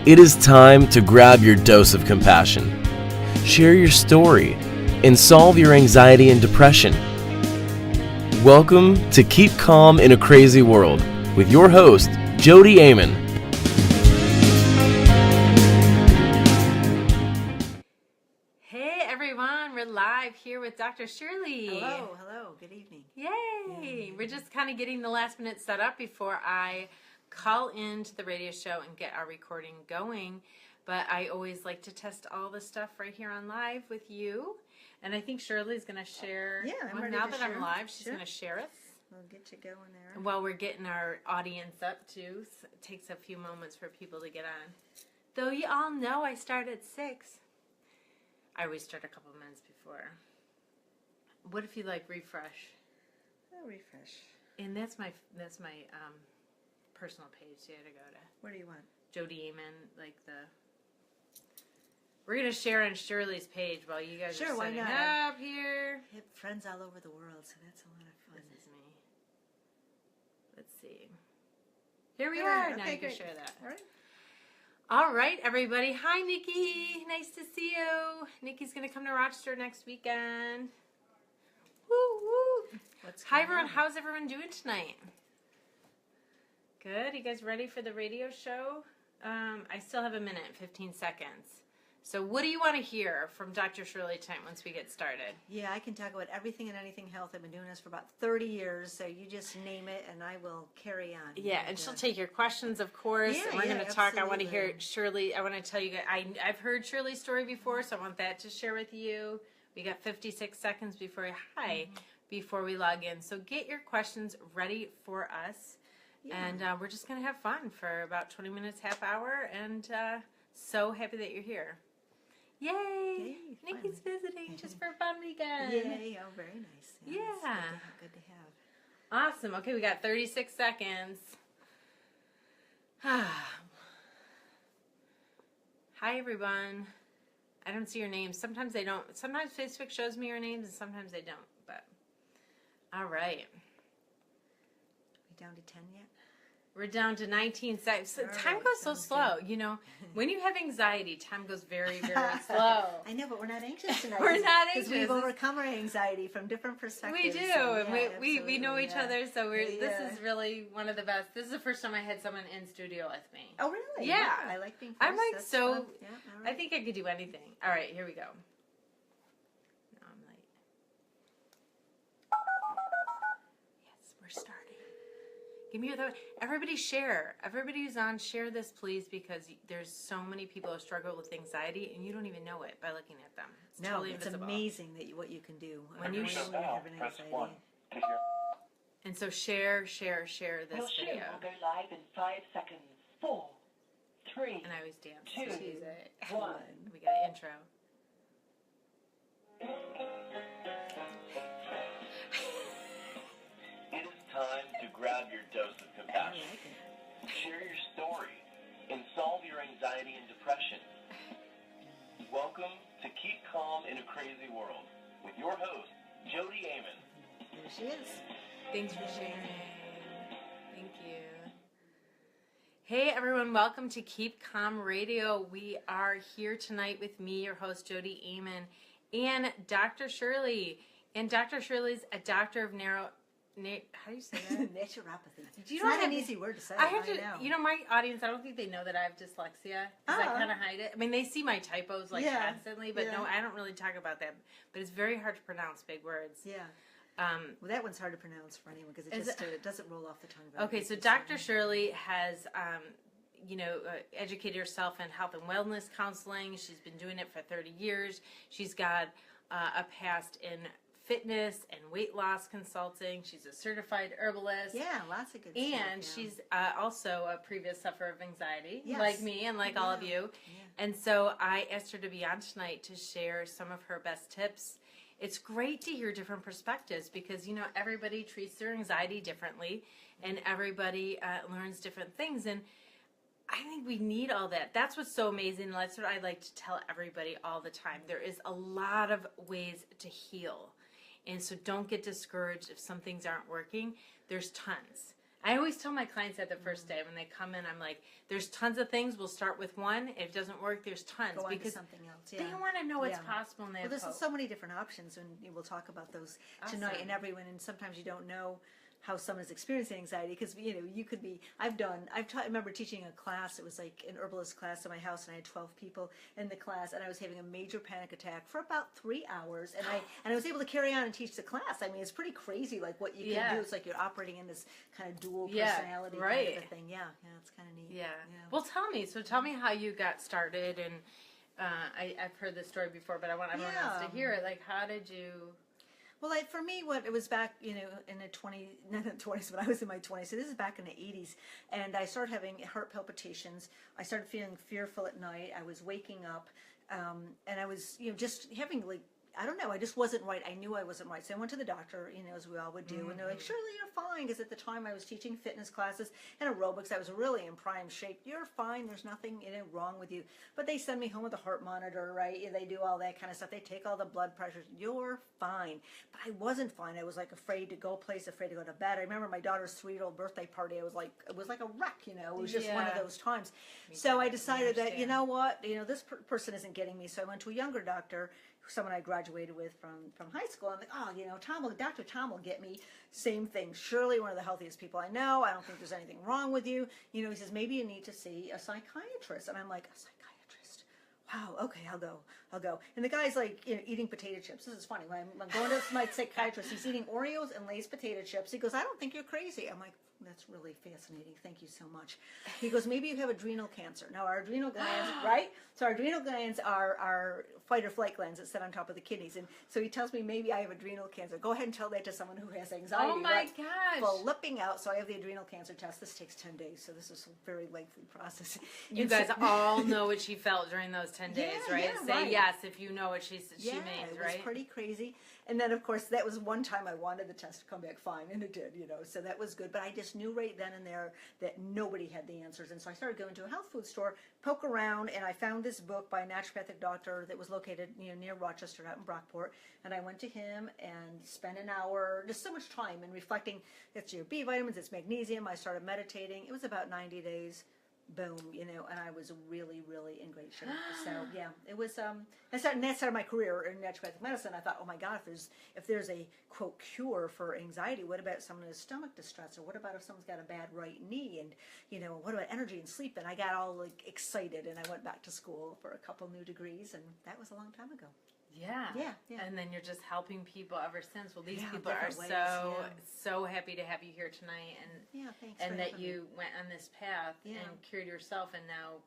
It is time to grab your dose of compassion. Share your story and solve your anxiety and depression. Welcome to Keep Calm in a Crazy World with your host, Jodi Amen. Hey everyone, we're live here with Dr. Shirley. Hello, good evening. Yay! We're just kind of getting the last minute set up before I call into the radio show and get our recording going. But I always like to test all the stuff right here on live with you. And I think Shirley's going to share. Yeah, I'm ready now to that share. I'm live, she's Sure. going to share us. We'll get you going there. While we're getting our audience up too. So it takes a few moments for people to get on. Though you all know I start at 6. I always start a couple minutes before. What if you refresh? I'll refresh. And that's my personal page. So you had to go to What do you want? Jodi Amen, We're gonna share on Shirley's page while you guys Sure, are why setting not? up here. I have friends all over the world, so that's a lot of fun. This is me. Let's see. Here we All are. right, Now okay, you can great. share that. All right. All right, everybody. Hi, Nikki. Nice to see you. Nikki's gonna come to Rochester next weekend. Woo woo. Hi, everyone. How's everyone doing tonight? Good. You guys ready for the radio show? I still have a minute, 15 seconds. So what do you want to hear from Dr. Shirley tonight once we get started? Yeah, I can talk about everything and anything health. I've been doing this for about 30 years, so you just name it and I will carry on. Yeah, and she'll take your questions, of course. Yeah, and we're yeah, going to talk. I want to hear absolutely. Shirley. I want to tell you guys, I've heard Shirley's story before, so I want that to share with you. We got 56 seconds before we log in. So get your questions ready for us. Yeah. And we're just going to have fun for about 20 minutes, half hour. And so happy that you're here. Yay! Yay, Nikki's fun. visiting just for a fun weekend. Yay, oh, very nice. Yeah. It's good to have. Awesome. Okay, we got 36 seconds. Hi, everyone. I don't see your names. Sometimes they don't. Sometimes Facebook shows me your names, and sometimes they don't. But all right. We down to 10 yet? We're down to 19 seconds. So All time right, goes so sounds slow. good. You know, when you have anxiety, time goes very, very slow. I know, but we're not anxious tonight. We're not Because anxious. we've overcome our anxiety from different perspectives. We do, so, and yeah, we know each absolutely, other, so this Yeah. is really one of the best. This is the first time I had someone in studio with me. Oh, really? Yeah. I like being I'm first. like That's so. fun. Yeah, all right. I think I could do anything. All right, here we go. No, I'm late. Yes, we're starting. Give me your thought. Everybody share. Everybody who's on, share this, please, because there's so many people who struggle with anxiety, and you don't even know it by looking at them. It's No, totally it's invisible. amazing what you can do When you you shut have an anxiety. And so share this Your show video. will go live in 5 seconds. 4, 3. And I always dance. Two, So she's it. 1. We got an intro. It is time to grab your dose of I compassion. like it. Share your story and solve your anxiety and depression. Welcome to Keep Calm in a Crazy World with your host, Jodi Amen. There she is. Thanks for sharing. Thank you. Hey everyone, welcome to Keep Calm Radio. We are here tonight with me, your host, Jodi Amen, and Dr. Shirley. And Dr. Shirley's a doctor of how do you say that? Naturopathy. You It's don't not an have- easy word to say. I have to, know. my audience, I don't think they know that I have dyslexia, because I Oh. kind of hide it. I mean, they see my typos Yeah, constantly, but yeah. no, I don't really talk about that. But it's very hard to pronounce big words. Yeah. Um, Well, that one's hard to pronounce for anyone because Is it doesn't roll off the tongue. very Okay, so easily, Dr. Shirley has, educated herself in health and wellness counseling. She's been doing it for 30 years. She's got a past in fitness and weight loss consulting. She's a certified herbalist. Yeah, lots of good And stuff. Yeah. she's also a previous sufferer of anxiety, Yes. like me and like all of you. Yeah. And so I asked her to be on tonight to share some of her best tips. It's great to hear different perspectives because, everybody treats their anxiety differently and everybody learns different things. And I think we need all that. That's what's so amazing. And that's what I like to tell everybody all the time. There is a lot of ways to heal. And so don't get discouraged if some things aren't working. There's tons. I always tell my clients that the first day when they come in, I'm like, there's tons of things. We'll start with one. If it doesn't work, there's tons. Go on to because something else. they want to know what's possible and they Well, have there's hope. so many different options, and we'll talk about those tonight. Awesome. And everyone, and sometimes you don't know how someone is experiencing anxiety because you could be. I remember teaching a class. It was like an herbalist class in my house, and I had 12 people in the class, and I was having a major panic attack for about 3 hours, and I was able to carry on and teach the class. I mean, it's pretty crazy, like what you can do. It's like you're operating in this kind of dual personality kind of a thing. Yeah, it's kind of neat. Yeah. Well, tell me how you got started, and I've heard this story before, but I want everyone else to hear it. Like, how did you? Well, for me, it was back, in the 20s, when I was in my 20s. So this is back in the 80s. And I started having heart palpitations. I started feeling fearful at night. I was waking up. And I was, just having I don't know, I just wasn't right. I knew I wasn't right. So I went to the doctor, as we all would do. And they're like, Shirley, you're fine. Because at the time I was teaching fitness classes and aerobics. I was really in prime shape. You're fine. There's nothing wrong with you. But they send me home with a heart monitor, right? They do all that kind of stuff. They take all the blood pressures. You're fine. But I wasn't fine. I was afraid to go place, afraid to go to bed. I remember my daughter's 3-year-old birthday party. It was like a wreck, It was just one of those times. So I decided that, you know what? This person isn't getting me. So I went to a younger doctor, someone I graduated with from high school. I'm like, Dr. Tom will get me. Same thing. Surely one of the healthiest people I know. I don't think there's anything wrong with you. He says, maybe you need to see a psychiatrist. And I'm like, a psychiatrist? Wow, okay, I'll go. And the guy's eating potato chips. This is funny. When I'm going to my psychiatrist, he's eating Oreos and Lay's potato chips. He goes, I don't think you're crazy. I'm like, that's really fascinating. Thank you so much. He goes, maybe you have adrenal cancer. Now, our adrenal glands, right? So our adrenal glands are fight or flight glands that sit on top of the kidneys. And so he tells me maybe I have adrenal cancer. Go ahead and tell that to someone who has anxiety. Oh, my gosh. Flipping out. So I have the adrenal cancer test. This takes 10 days. So this is a very lengthy process. You guys all know what she felt during those 10 days, right? Say yes if you know what she means, it right? was pretty crazy. And then, of course, that was one time I wanted the test to come back fine, and it did, so that was good. But I just knew right then and there that nobody had the answers. And so I started going to a health food store, poke around, and I found this book by a naturopathic doctor that was located near Rochester out in Brockport. And I went to him and spent an hour, just so much time, and reflecting. It's your B vitamins, it's magnesium. I started meditating. It was about 90 days. Boom, and I was really, really in great shape. So yeah, it was. And that started my career in naturopathic medicine. I thought, oh my God, if there's a quote cure for anxiety, what about someone who has stomach distress, or what about if someone's got a bad right knee, and what about energy and sleep? And I got all excited, and I went back to school for a couple new degrees, and that was a long time ago. Yeah. And then you're just helping people ever since. Well, these people are so happy to have you here tonight, and thanks and for that having me. you went on this path and cured yourself, and now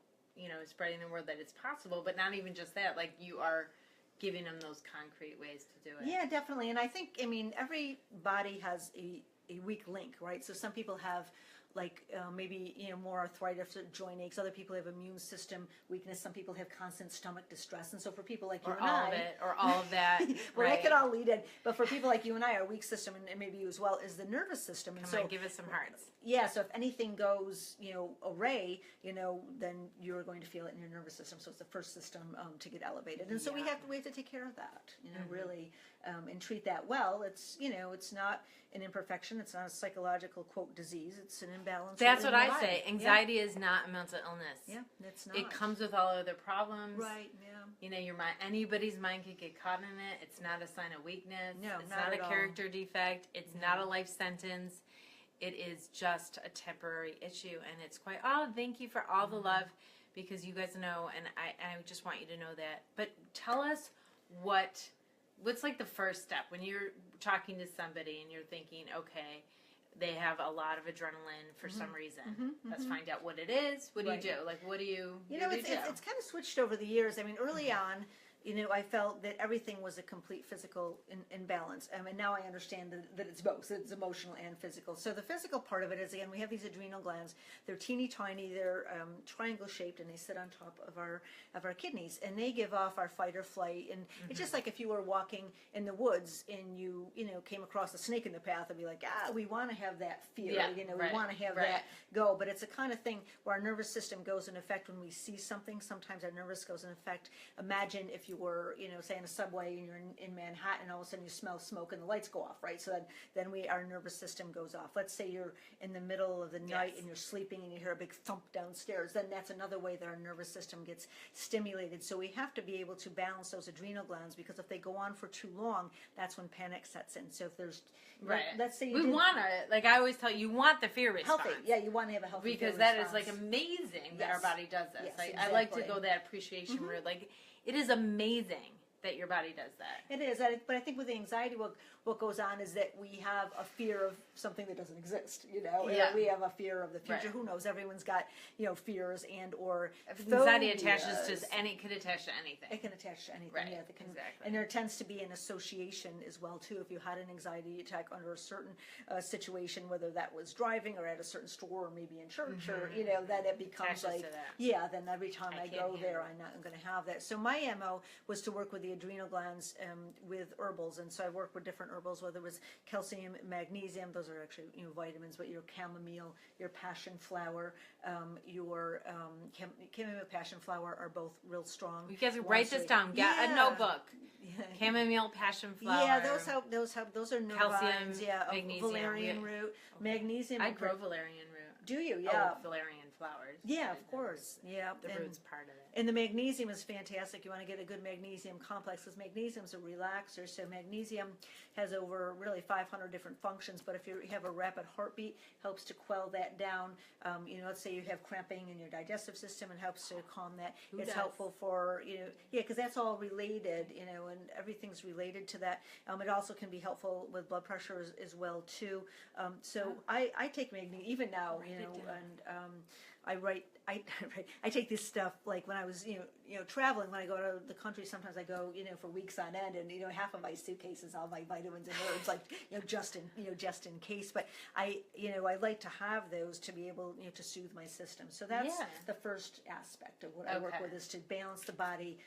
spreading the word that it's possible. But not even just that, you are giving them those concrete ways to do it. Yeah, definitely. And I think every body has a weak link, right? So some people have maybe more arthritis or joint aches. Other people have immune system weakness. Some people have constant stomach distress. And so for people like you and I, or all of that, well, that could all lead in. But for people like you and I, our weak system, and maybe you as well, is the nervous system. And Come on, give us some hearts. Yeah. So if anything goes, array, then you're going to feel it in your nervous system. So it's the first system to get elevated. And so we have to take care of that. Really, and treat that well. It's it's not an imperfection. It's not a psychological quote disease. It's an imbalance. That's what I say. Anxiety is not a mental illness. Yeah, it's not. It comes with all other problems. Right. Yeah. Your mind. Anybody's mind could get caught in it. It's not a sign of weakness. No, it's not not at a all. character defect. It's not a life sentence. It is just a temporary issue, and it's quite. Oh, thank you for all the love, because you guys know, and I just want you to know that. But tell us what's the first step when you're talking to somebody and you're thinking, okay, they have a lot of adrenaline for some reason. Let's find out what it is. What do you do? What do you? It's kind of switched over the years. I mean, early on, I felt that everything was a complete physical imbalance. And now I understand that it's both. It's emotional and physical. So the physical part of it is, again, we have these adrenal glands. They're teeny tiny. They're triangle shaped, and they sit on top of our kidneys. And they give off our fight or flight. And it's just like if you were walking in the woods and you came across a snake in the path, and be like, we want to have that fear. We want to have that go. But it's a kind of thing where our nervous system goes in effect when we see something. Sometimes our nervous goes in effect. Imagine if if you were, say in a subway and you're in Manhattan, and all of a sudden you smell smoke and the lights go off, right? So then our nervous system goes off. Let's say you're in the middle of the night and you're sleeping and you hear a big thump downstairs. Then that's another way that our nervous system gets stimulated. So we have to be able to balance those adrenal glands, because if they go on for too long, that's when panic sets in. So if there's, let's say we want to, like I always tell you, want the fear response. Healthy. Yeah, you want to have a healthy because fear that response. is like amazing that our body does this. Yes, Like exactly. I like to go that appreciation route. Like it is amazing that your body does that. It is, but I think with the anxiety, what goes on is that we have a fear of something that doesn't exist. Yeah. We have a fear of the future. Right. Who knows? Everyone's got fears and or Anxiety phobias. attaches to could attach to anything. It can attach to anything. Right, Yeah, it can, exactly. And there tends to be an association as well too. If you had an anxiety attack under a certain situation, whether that was driving or at a certain store or maybe in church, or then it becomes Attaches like to that. yeah. Then every time I can't go there, handle I'm going to have that. So my MO was to work with the adrenal glands with herbals, and so I worked with different herbals, whether it was calcium, magnesium. Those are actually vitamins, but your chamomile, your passion flower, your chamomile, passion flower are both real strong. You guys write this down. Get a notebook. Yeah. Chamomile, passion flower. Yeah, those are nervines. Calcium, Yeah, magnesium. valerian root, magnesium. I grow valerian root. Do you? Yeah. Oh, valerian flowers. Yeah, of course. Yeah, The root's part of it. And the magnesium is fantastic. You want to get a good magnesium complex, because magnesium is a relaxer. So magnesium has over really 500 different functions. But if you have a rapid heartbeat, helps to quell that down. Let's say you have cramping in your digestive system, and helps to calm that. It's helpful for because that's all related. And everything's related to that. It also can be helpful with blood pressure as well too. I take magnesium even now. I take this stuff like when I was traveling. When I go to the country, sometimes I go for weeks on end, and half of my suitcase is all my vitamins and herbs, like just in case. But I like to have those to be able to soothe my system. So that's the first aspect of what I work with, is to balance the body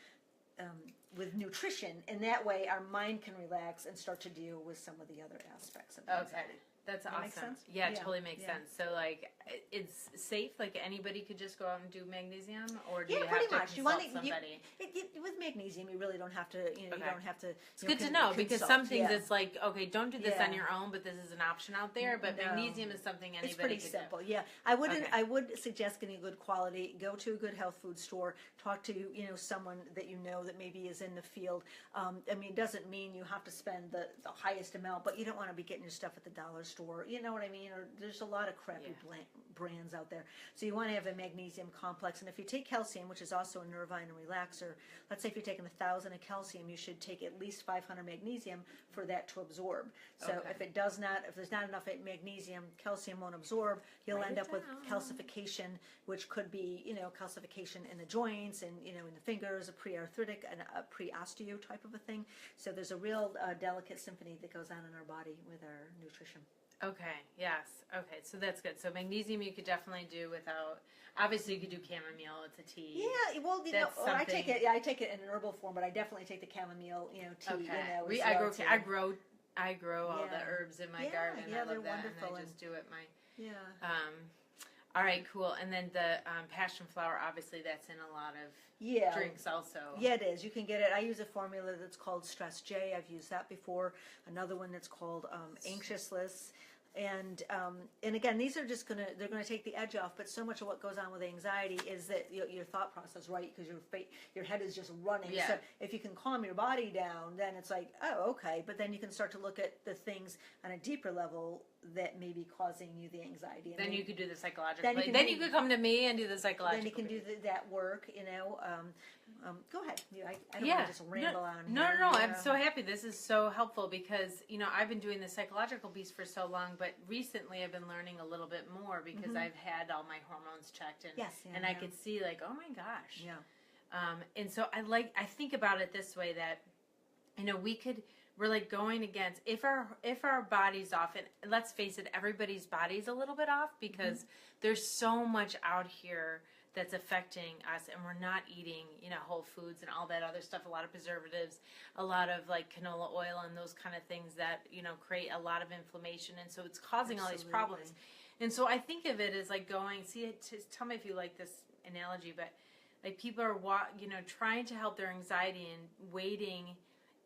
with nutrition, and that way our mind can relax and start to deal with some of the other aspects of anxiety. That's That awesome. make sense? Yeah, it Yeah, totally makes yeah. sense. So, like, it's safe. Like, anybody could just go out and do magnesium, or do you pretty have to much. consult somebody? With magnesium, you really don't have to. You don't have to. It's good to know, because some things it's like, okay, don't do this on your own, but this is an option out there. But magnesium is something anybody It's pretty could simple. do. Yeah, I wouldn't. I would suggest getting a good quality. Go to a good health food store. Talk to someone that that maybe is in the field. It doesn't mean you have to spend the highest amount, but you don't want to be getting your stuff at the dollar store. You know what I mean? Or there's a lot of crappy brands out there. So you want to have a magnesium complex. And if you take calcium, which is also a nervine and relaxer, let's say if you're taking 1,000 of calcium, you should take at least 500 magnesium for that to absorb. So if there's not enough magnesium, calcium won't absorb. You'll end up with calcification, which could be, calcification in the joints and, in the fingers, a pre-arthritic and a pre-osteo type of a thing. So there's a real delicate symphony that goes on in our body with our nutrition. Okay. Yes. Okay. So that's good. So magnesium you could definitely do without. Obviously, you could do chamomile. It's a tea. Yeah. Well, I take it. Yeah, I take it in an herbal form, but I definitely take the chamomile, tea. Okay. I grow all the herbs in my garden. Yeah, I love they're that, wonderful. and I just do it Yeah. All right, cool. And then the passion flower, obviously, that's in a lot of drinks also. Yeah, it is. You can get it. I use a formula that's called Stress J. I've used that before. Another one that's called Anxiousness. And again, these are they're gonna take the edge off. But so much of what goes on with anxiety is that your thought process, right? Because your head is just running. Yeah. So if you can calm your body down, then it's like, oh, okay. But then you can start to look at the things on a deeper level that may be causing you the anxiety. Then you could do the psychological. Then you could come to me and do the psychological. Then you can do that work. Go ahead. I don't want to just ramble on. No. I'm so happy. This is so helpful because I've been doing the psychological piece for so long, but recently I've been learning a little bit more because I've had all my hormones checked and I could see like, oh my gosh. Yeah. And so I think about it this way that we're like going against if our body's off, and let's face it, everybody's body's a little bit off because there's so much out here that's affecting us, and we're not eating whole foods and all that other stuff, a lot of preservatives, a lot of like canola oil and those kind of things that create a lot of inflammation, and so it's causing all these problems. And so I think of it as like tell me if you like this analogy, but Like people are, trying to help their anxiety and wading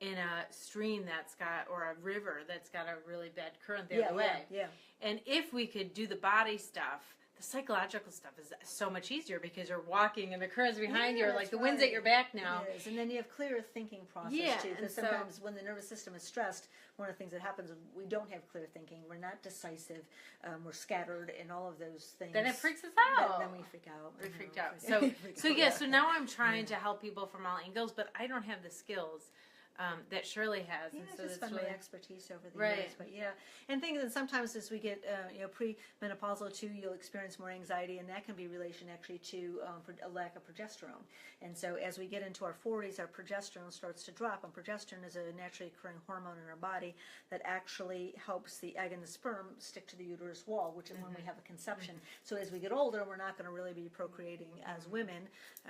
in a stream that's got, or a river that's got a really bad current the other way. Yeah. And if we could do the body stuff, the psychological stuff is so much easier because you're walking and the current's behind you, or like the wind's at your back now. It is. And then you have clearer thinking process too. Because sometimes when the nervous system is stressed, one of the things that happens is we don't have clear thinking. We're not decisive. We're scattered, and all of those things. Then it freaks us out. Then we freak out. We freaked out. So now I'm trying to help people from all angles, but I don't have the skills that Shirley has. Yeah, and it's so just that's been really my expertise over the years. But and things, and sometimes as we get premenopausal too, you'll experience more anxiety, and that can be relation actually to a lack of progesterone. And so as we get into our 40s, our progesterone starts to drop, and progesterone is a naturally occurring hormone in our body that actually helps the egg and the sperm stick to the uterus wall, which is when we have a conception. So as we get older, we're not going to really be procreating as women.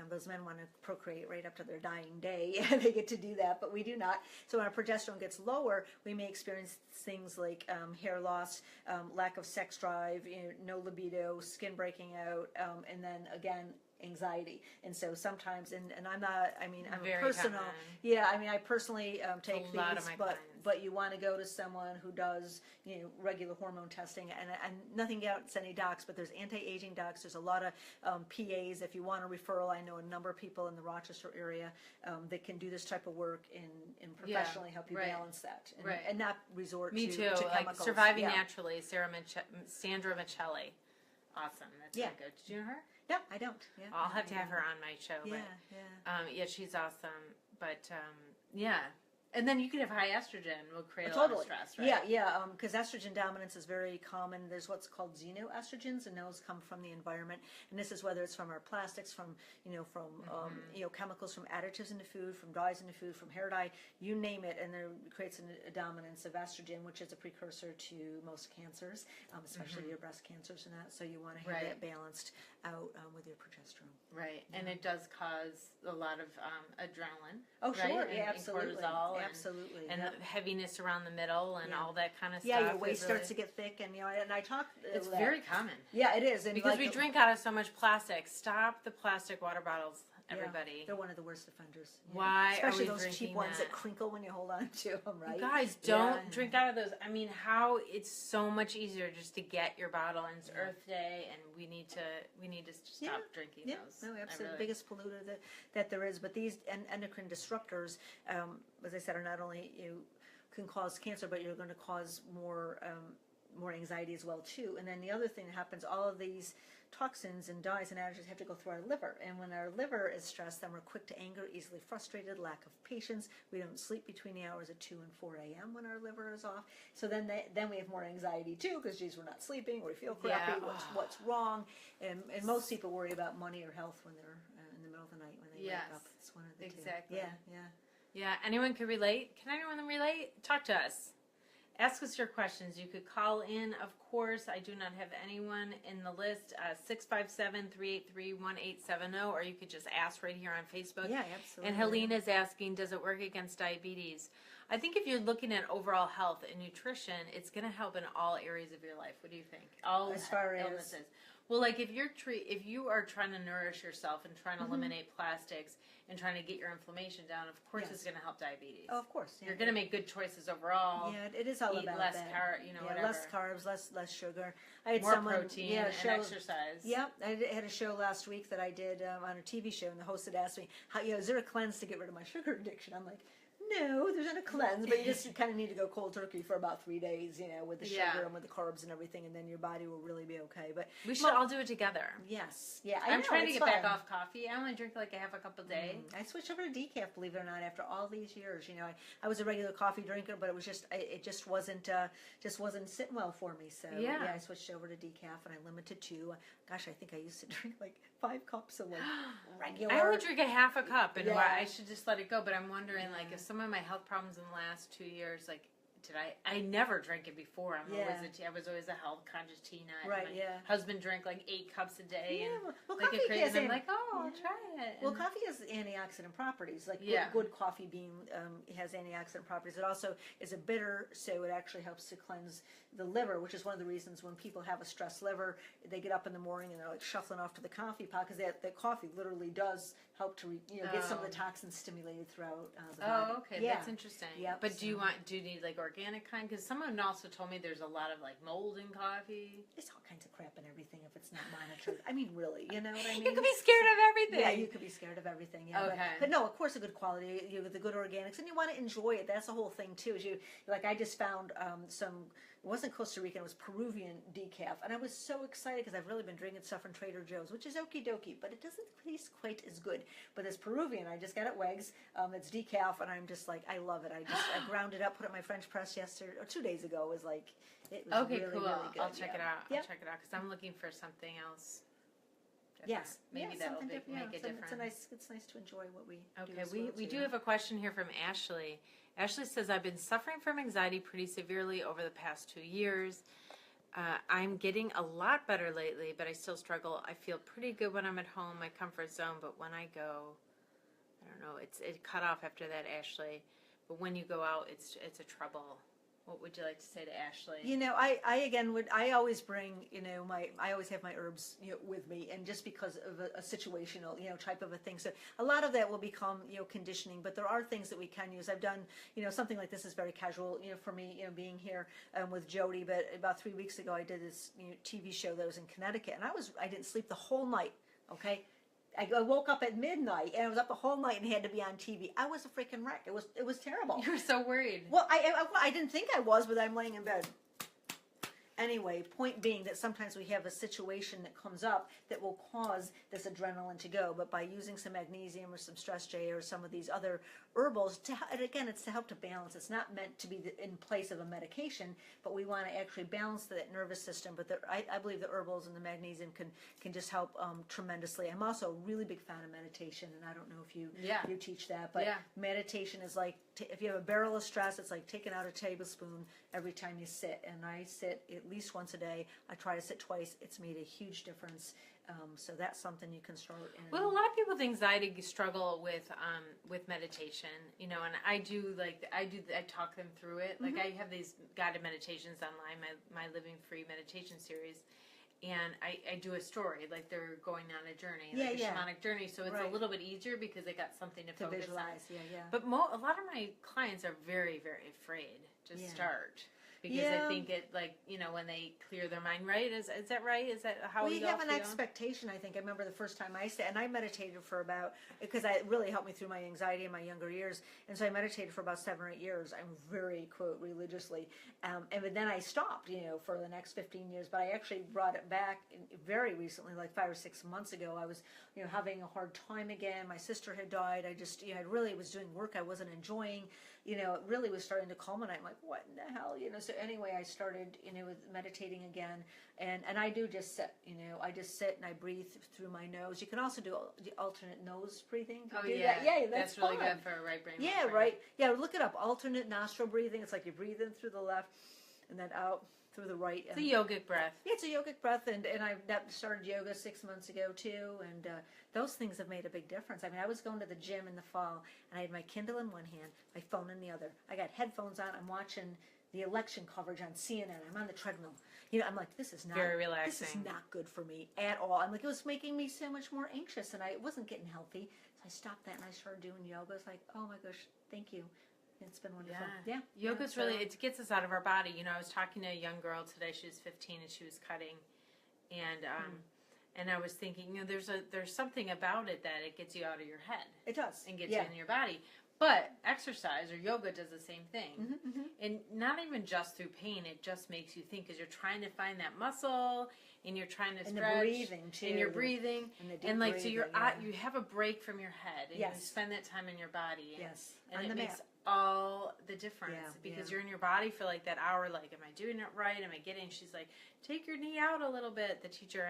Those men want to procreate right up to their dying day. They get to do that, but we do not. So when our progesterone gets lower, we may experience things like hair loss, lack of sex drive, no libido, skin breaking out, and then again, anxiety. And so sometimes, and I'm not, I'm Very a personal, common. I personally take a these, lot of my clients. but you want to go to someone who does, regular hormone testing, and nothing against any docs, but there's anti-aging docs. There's a lot of PAs. If you want a referral, I know a number of people in the Rochester area that can do this type of work and professionally help you balance that, and not resort Me to too. to Like chemicals. Surviving Naturally, Sandra Michelli. Awesome. That's really good. Did you know her? No, I don't. Yeah, I'll have to have her on my show. But, she's awesome. But and then you could have high estrogen will create a lot of stress, right? Because estrogen dominance is very common. There's what's called xenoestrogens, and those come from the environment. And this is whether it's from our plastics, from chemicals, from additives into food, from dyes into food, from hair dye, you name it, and there creates a dominance of estrogen, which is a precursor to most cancers, especially your breast cancers and that. So you want to have that balanced out with your progesterone. Right, and it does cause a lot of adrenaline. Oh, sure, right? absolutely. And cortisol. Absolutely. And the heaviness around the middle and all that kind of stuff. Yeah, your waist starts to get thick, and and I talk. It's very common. Yeah, it is. And because we drink out of so much plastic. Stop the plastic water bottles, everybody. They're one of the worst offenders. Why Especially are we those cheap ones that crinkle when you hold on to them, right? You guys, don't drink out of those. I mean, how it's so much easier just to get your bottle, and it's Earth Day, and we need to stop drinking those. No, absolutely. The biggest polluter that there is. But these endocrine disruptors, as I said, are not only can cause cancer, but you're going to cause more anxiety as well too. And then the other thing that happens, all of these toxins and dyes and additives have to go through our liver, and when our liver is stressed, then we're quick to anger, easily frustrated, lack of patience. We don't sleep between the hours of 2 and 4 a.m. when our liver is off. So then we have more anxiety too, because geez, we're not sleeping, we feel crappy. What's wrong? And most people worry about money or health when they're in the middle of the night when they wake up. It's one of the two. Yeah, anyone can relate. Can anyone relate? Talk to us. Ask us your questions. You could call in, of course. I do not have anyone in the list. 657-383-1870, or you could just ask right here on Facebook. Yeah, absolutely. And Helene is asking, does it work against diabetes? I think if you're looking at overall health and nutrition, it's going to help in all areas of your life. What do you think? All as far illnesses. As well, like if you are trying to nourish yourself and trying to eliminate plastics and trying to get your inflammation down, of course it's going to help diabetes. Oh, of course. Yeah. You're going to make good choices overall. Yeah, it is all about less that. whatever. Less carbs, less sugar. I had more protein and exercise. Yeah, I had a show last week that I did on a TV show, and the host had asked me, "How is there a cleanse to get rid of my sugar addiction?" I'm like, no, there's not a cleanse, but you just kind of need to go cold turkey for about 3 days, with the sugar and with the carbs and everything, and then your body will really be okay. But we should all do it together. Yes, yeah. I'm trying to get back off coffee. I only drink like a half a cup a day. I switched over to decaf, believe it or not, after all these years. I was a regular coffee drinker, but it just wasn't sitting well for me. So I switched over to decaf, and I limited to. Gosh, I think I used to drink like 5 cups of regular. I only drink a half a cup, and I should just let it go. But I'm wondering, like, if some of my health problems in the last 2 years, like, I never drank it before. I was always a health conscious tea nut. Right. My husband drank like 8 cups a day. Yeah. Well, like coffee has I'm like, I'll try it. Well, coffee has antioxidant properties. Like good coffee bean has antioxidant properties. It also is a bitter, so it actually helps to cleanse the liver, which is one of the reasons when people have a stressed liver, they get up in the morning and they're like shuffling off to the coffee pot, because that coffee literally does help to get some of the toxins stimulated throughout the body. Oh, okay, Yeah. that's interesting. Yep, But do you need like organic kind? Because someone also told me there's a lot of like mold in coffee. There's all kinds of crap in everything if it's not monitored. I mean, really, you know what I mean? You could be scared of everything. Yeah, you could be scared of everything. Yeah, Okay. but no, of course, a good quality, the good organics, and you want to enjoy it. That's the whole thing too. Is I just found some. It wasn't Costa Rican, it was Peruvian decaf, and I was so excited because I've really been drinking stuff from Trader Joe's, which is okie dokie, but it doesn't taste quite as good. But this Peruvian, I just got at Wegg's. It's decaf, and I'm just like, I love it. I ground it up, put it in my French press yesterday or 2 days ago. It was like, it was Okay, really, cool. really good. I'll check it out. Yep. I'll check it out because I'm looking for something else. different. Yes, Maybe yeah, that'll something make different. a difference. It's nice to enjoy what we do. Okay, as well, we too. do have a question here from Ashley. Ashley says, I've been suffering from anxiety pretty severely over the past 2 years. I'm getting a lot better lately, but I still struggle. I feel pretty good when I'm at home, my comfort zone, but when I go, I don't know, it cut off after that, Ashley. But when you go out, it's a trouble. What would you like to say to Ashley? I always bring, I always have my herbs, with me, and just because of a situational, type of a thing. So a lot of that will become, conditioning, but there are things that we can use. I've done, something like this is very casual, for me, being here with Jodi, but about 3 weeks ago, I did this TV show that was in Connecticut, and I didn't sleep the whole night, okay? I woke up at midnight and I was up the whole night and had to be on TV. I was a freaking wreck. It was terrible. You were so worried. Well, I didn't think I was, but I'm laying in bed. Anyway, point being that sometimes we have a situation that comes up that will cause this adrenaline to go, but by using some magnesium or some stress J or some of these other herbals, and again, it's to help to balance. It's not meant to be in place of a medication, but we want to actually balance that nervous system. But I believe the herbals and the magnesium can just help tremendously. I'm also a really big fan of meditation, and I don't know if you teach that, but meditation is like, if you have a barrel of stress, it's like taking out a tablespoon every time you sit. And I sit at least once a day. I try to sit twice. It's made a huge difference. So that's something you can start. Well, a lot of people with anxiety struggle with meditation, and I talk them through it. Like I have these guided meditations online, my Living Free meditation series, and I do a story, like they're going on a journey, like a shamanic journey. So it's a little bit easier because they got something to focus visualize. on. But a lot of my clients are very, very afraid to start. Because I think it, when they clear their mind, right? Is that right? Is that how you have an expectation, I think. I remember the first time I sat, and I meditated for because it really helped me through my anxiety in my younger years. And so I meditated for about 7 or 8 years. I'm very, quote, religiously. But then I stopped, for the next 15 years. But I actually brought it back very recently, like 5 or 6 months ago. I was, having a hard time again. My sister had died. I just, I really was doing work I wasn't enjoying. It really was starting to culminate. I'm like, what in the hell? So anyway, I started, with meditating again. And I do just sit, I just sit and I breathe through my nose. You can also do the alternate nose breathing. Oh, yeah. Yeah, that's really fun. good for a right brain. Yeah, right. Yeah, look it up. Alternate nostril breathing. It's like you breathe in through the left and then out through the right. It's a yogic breath. Yeah, it's a yogic breath, and I started yoga 6 months ago too, and those things have made a big difference. I mean, I was going to the gym in the fall, and I had my Kindle in one hand, my phone in the other. I got headphones on. I'm watching the election coverage on CNN. I'm on the treadmill. I'm like, this is not very relaxing. This is not good for me at all. I'm like, it was making me so much more anxious, and I wasn't getting healthy. So I stopped that and I started doing yoga. It's like, oh my gosh, thank you. It's been wonderful. Yeah. Yoga's really, it gets us out of our body. I was talking to a young girl today. She was 15 and she was cutting. And I was thinking, there's something about it that it gets you out of your head. It does. And gets you in your body. But exercise or yoga does the same thing. And not even just through pain, it just makes you think because you're trying to find that muscle and you're trying to stretch. And the breathing, too. And you're breathing. And like, so you're you have a break from your head. And you spend that time in your body. Yes. And it makes all the difference because you're in your body for like that hour. Like, am I doing it right? Am I getting? She's like, take your knee out a little bit, the teacher.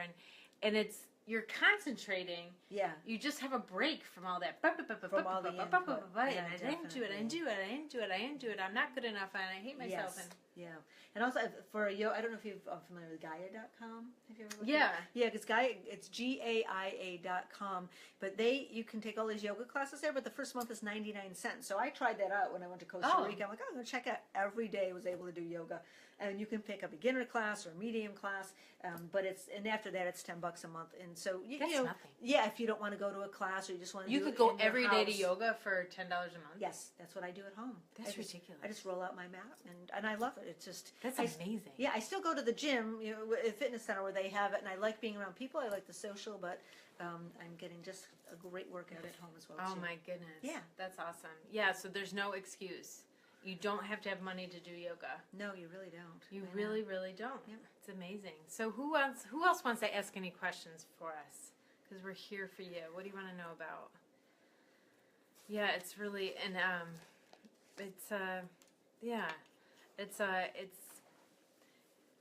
And it's, you're concentrating. Yeah. You just have a break from all that. From all the input. And I didn't do it. I'm not good enough and I hate myself. Yes. And also for yoga, I don't know if you're familiar with Gaia.com. Have you ever looked at it? Yeah, because Gaia, it's GAIA.com. But you can take all these yoga classes there, but the first month is 99 cents. So I tried that out when I went to Costa Rica. I'm like, I'm going to check out. Every day I was able to do yoga. and you can pick a beginner class or a medium class, but and after that it's $10 a month. And so you That's know, nothing. yeah, if you don't want to go to a class or you just want to You do could it go in your every day to house. yoga for $10 a month. Yes, that's what I do at home. That's I just, ridiculous. I just roll out my mat and I love it. It's just That's I- amazing. Yeah, I still go to the gym, you know, a fitness center where they have it, and I like being around people. I like the social, but I'm getting just a great workout at home as well. Oh too. my goodness. Yeah. That's awesome. Yeah, so there's no excuse. You don't have to have money to do yoga. No, you really don't. You I know. really, really don't. Yep. It's amazing. So who else wants to ask any questions for us? Because we're here for you. What do you want to know about? Yeah, it's really, and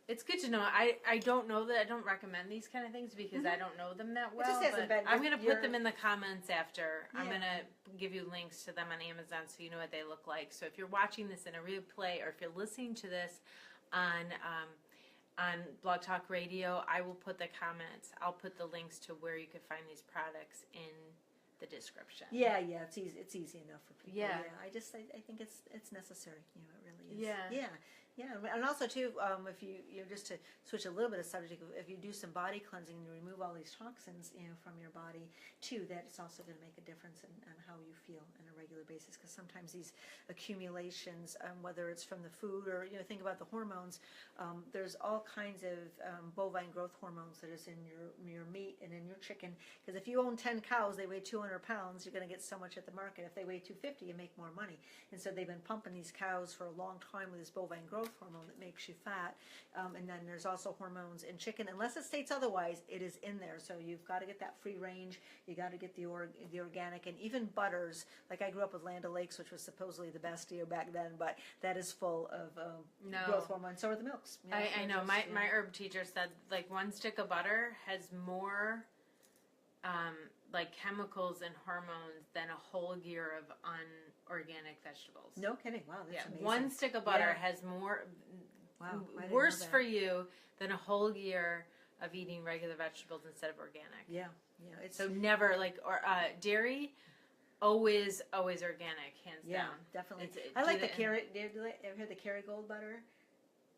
it's good to know. I don't know that I don't recommend these kind of things because I don't know them that well. just hasn't but been I'm going to your- put them in the comments after. I'm Yeah. going to give you links to them on Amazon so you know what they look like. So if you're watching this in a replay or if you're listening to this on Blog Talk Radio, I will put the comments. I'll put the links to where you can find these products in the description. Yeah, it's easy. It's easy enough for people. Yeah. I think it's necessary. You know, it really is. Yeah. Yeah, and also too, if you know, just to switch a little bit of subject, if you do some body cleansing and you remove all these toxins, you know, from your body too, that's also going to make a difference in how you feel on a regular basis. Because sometimes these accumulations, whether it's from the food or you know, think about the hormones. There's all kinds of bovine growth hormones that is in your meat and in your chicken. Because if you own 10 cows, they weigh 200 pounds. You're going to get so much at the market. If they weigh 250, you make more money. And so they've been pumping these cows for a long time with this bovine growth hormone that makes you fat, and then there's also hormones in chicken. Unless it states otherwise, it is in there. So you've got to get that free range. You got to get the organic, and even butters. Like I grew up with Land O'Lakes, which was supposedly the best deal back then, but that is full of growth hormones. So are the milks. You I know. My herb teacher said like one stick of butter has more like chemicals and hormones than a whole year of unorganic vegetables. No kidding. Wow, that's amazing. One stick of butter Yeah. has more Wow, I didn't worse know that. for you than a whole year of eating regular vegetables instead of organic. Yeah, it's So never dairy, always organic, hands yeah, down. definitely. It's- I like do the the- carrot. Ever heard the Kerrygold butter?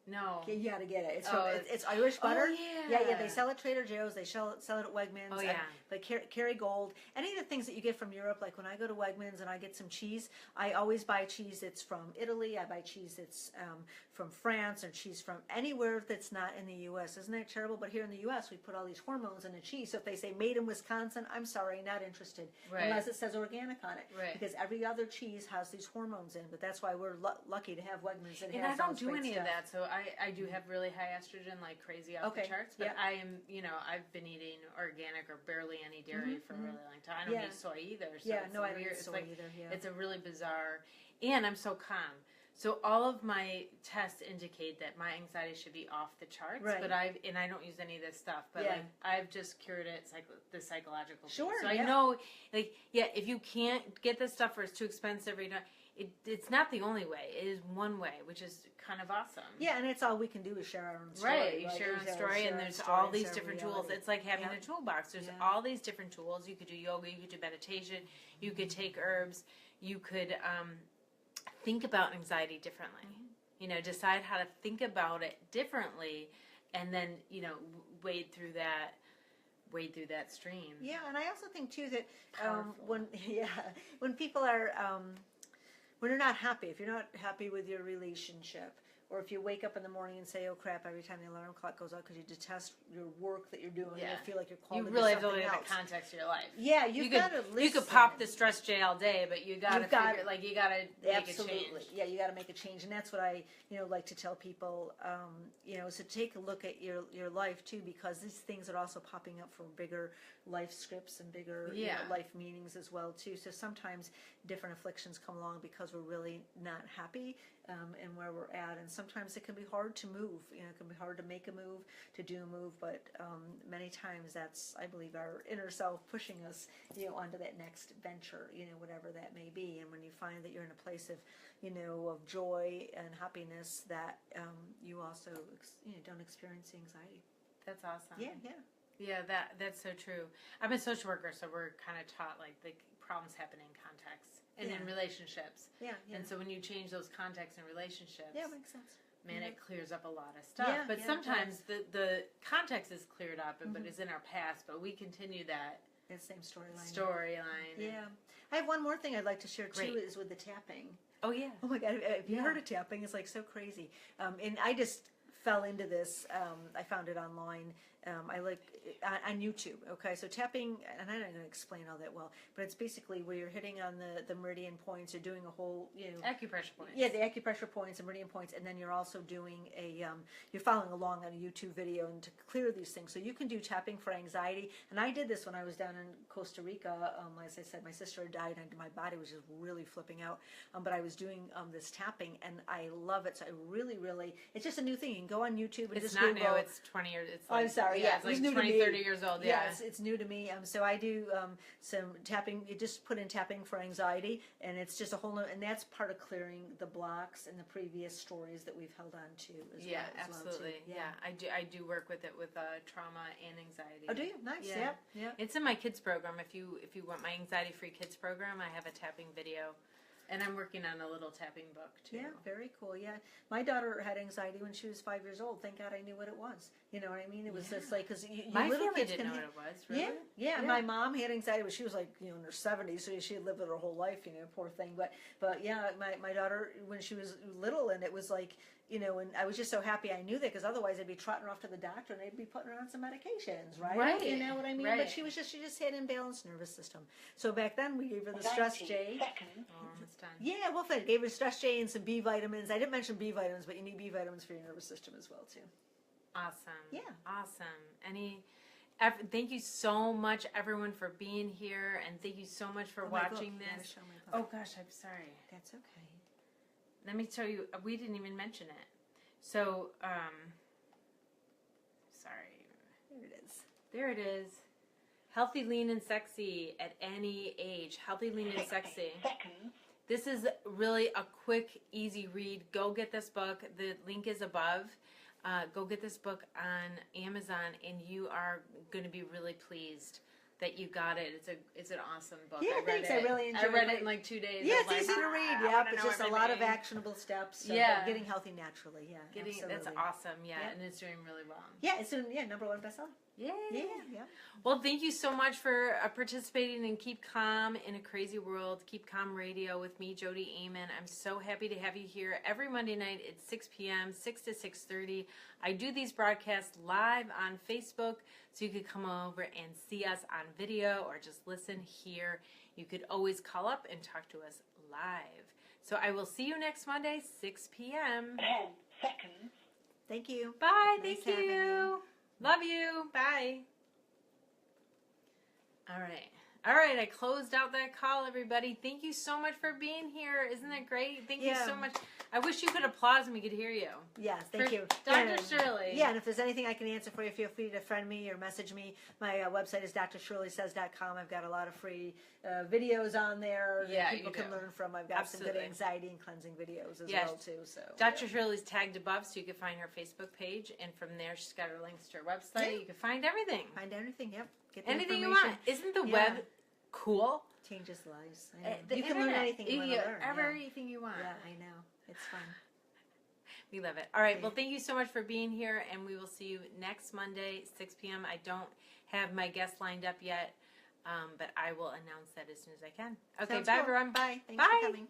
No. Okay, you got to get it. It's Oh, it's Irish butter. yeah. They sell it at Trader Joe's. They sell it at Wegmans. Oh, yeah. But Kerrygold, any of the things that you get from Europe, like when I go to Wegmans and I get some cheese, I always buy cheese that's from Italy. I buy cheese that's from France, or cheese from anywhere that's not in the U.S. Isn't that terrible? But here in the U.S., we put all these hormones in the cheese. So if they say made in Wisconsin, I'm sorry, not interested. Right. Unless it says organic on it. Right. Because every other cheese has these hormones in. But that's why we're lucky to have Wegmans that And I has all don't this do great any stuff. of that, so I do have really high estrogen, like crazy off the Okay, charts. But yeah. I am, I've been eating organic or barely any dairy for a really long time. I don't Yeah. eat soy either. So Yeah, it's no, I don't weird. eat It's soy like, either, yeah. It's a really bizarre, and I'm so calm. So all of my tests indicate that my anxiety should be off the charts. Right. But I don't use any of this stuff. But Yeah. like I've just cured it, the psychological. Sure, Thing. So yeah. I know, if you can't get this stuff or it's too expensive, or it's not the only way. It is one way, which is kind of awesome. Yeah, and it's all we can do is share our own story. Right, you share your own story, and there's all these different tools. It's like having a toolbox. There's all these different tools. You could do yoga, you could do meditation, you could take herbs, you could think about anxiety differently. Decide how to think about it differently, and then wade through that stream. Yeah, and I also think too that Powerful. when people are when you're not happy, if you're not happy with your relationship, or if you wake up in the morning and say, "Oh crap!" every time the alarm clock goes off because you detest your work that you're doing, and you feel like you're called You to really do have to look something at else. the context of your life. Yeah, You got to listen. you could pop the stress J all day, but you got to You've figure you got to make Absolutely. a change. Yeah, you got to make a change, and that's what I like to tell people. So take a look at your life too, because these things are also popping up for bigger life scripts and bigger life meanings as well too. So sometimes different afflictions come along because we're really not happy in where we're at, and sometimes it can be hard to move. It can be hard to make a move, to do a move, but many times that's, I believe, our inner self pushing us, onto that next venture, whatever that may be. And when you find that you're in a place of, of joy and happiness, that you also, don't experience anxiety. That's awesome. Yeah. That's so true. I'm a social worker, so we're kind of taught the problems happen in context and in relationships. Yeah. And so when you change those contexts and relationships, Yeah, it makes sense. man, it clears up a lot of stuff. Yeah, but yeah, it sometimes the context is cleared up, but is in our past. But we continue that That same storyline. Yeah. I have one more thing I'd like to share too, Great. is with the tapping. Oh yeah. Oh my God, have you Yeah. heard of tapping? It's like so crazy. And I just fell into this. I found it online. I like on YouTube. Okay, so tapping, and I'm not going to explain all that well, but it's basically where you're hitting on the meridian points. You're doing a whole, Acupressure points. yeah, the acupressure points and meridian points, and then you're also doing you're following along on a YouTube video and to clear these things. So you can do tapping for anxiety, and I did this when I was down in Costa Rica. As I said, my sister had died, and my body was just really flipping out. But I was doing this tapping, and I love it. So I really, it's just a new thing. You can go on YouTube and It's just not Google. new. It's 20 years. It's I'm sorry. Yeah, it's it was like new to 20, me. 30 years old. Yeah. It's new to me. So I do some tapping. You just put in tapping for anxiety, and it's just a whole new, and that's part of clearing the blocks and the previous stories that we've held on to as Yeah, well. absolutely. Too. Yeah, I do work with it with trauma and anxiety. Oh, do you? Nice. Yeah. It's in my kids program. If you want my anxiety-free kids program, I have a tapping video, and I'm working on a little tapping book too. Yeah, very cool. Yeah, my daughter had anxiety when she was 5 years old. Thank God I knew what it was. You know what I mean? It was just like, because My little family kids didn't can know have, what it was. Really? Yeah. My mom had anxiety when she was like, in her 70s, so she had lived it her whole life, poor thing. But yeah, my daughter, when she was little, and it was like, and I was just so happy I knew that, because otherwise I'd be trotting her off to the doctor and they'd be putting her on some medications, right? Right. You know what I mean? Right. But she just had imbalanced nervous system. So back then we gave her the stress 90 J. seconds. Oh, almost done. Yeah, well, I gave her stress J and some B vitamins. I didn't mention B vitamins, but you need B vitamins for your nervous system as well, too. Awesome. Yeah. Awesome. Thank you so much, everyone, for being here, and thank you so much for Oh, my book. watching Yeah, this. show my book. Oh gosh, I'm sorry. That's okay. Let me tell you, we didn't even mention it. So, sorry. There it is. There it is. Healthy, lean, and sexy at any age. Healthy, lean, and 60 sexy. seconds. This is really a quick, easy read. Go get this book. The link is above. Go get this book on Amazon, and you are going to be really pleased that you got it. It's an awesome book. Yeah, I read thanks. it. I really enjoyed read it. it in like 2 days. Yeah, I it's was easy like, to read. I Yeah, wanna but know just a lot of everything. actionable steps. So Yeah. getting healthy naturally. Yeah, That's absolutely. awesome. Yeah, Yeah. and it's doing really well. Yeah, it's soon. Yeah, #1 bestseller. Yay. Yeah. Well, thank you so much for participating in Keep Calm in a Crazy World, Keep Calm Radio with me, Jodi Amen. I'm so happy to have you here every Monday night at 6 p.m., 6 to 6:30. I do these broadcasts live on Facebook, so you could come over and see us on video or just listen here. You could always call up and talk to us live. So I will see you next Monday, 6 p.m. 10 seconds. Thank you. Bye. Nice Thank having you. you. Love you. Bye. All right. I closed out that call, everybody. Thank you so much for being here. Isn't that great? Thank you Yeah. so much. I wish you could applause and we could hear you. Yes, thank For you. Dr. Yeah, Shirley. Yeah, and if there's anything I can answer for you, feel free to friend me or message me. My website is drshirleysays.com. I've got a lot of free videos on there Yeah, that people you can do. learn from. I've got some Absolutely. good anxiety and cleansing videos as Yes. well, too. So Dr. Shirley's tagged above, so you can find her Facebook page, and from there she's got her links to her website. Yeah. You can find everything. Find anything, yep. Get the Anything you information. want. Isn't the Yeah. web cool? Changes lives. I know. The You can learn internet. anything you want to learn. Everything you want. Yeah, I know. It's fun. We love it. All right. Okay. Well, thank you so much for being here, and we will see you next Monday, 6 p.m. I don't have my guest lined up yet, but I will announce that as soon as I can. Okay. Sounds bye, cool. everyone. Bye. Thanks Bye. for coming.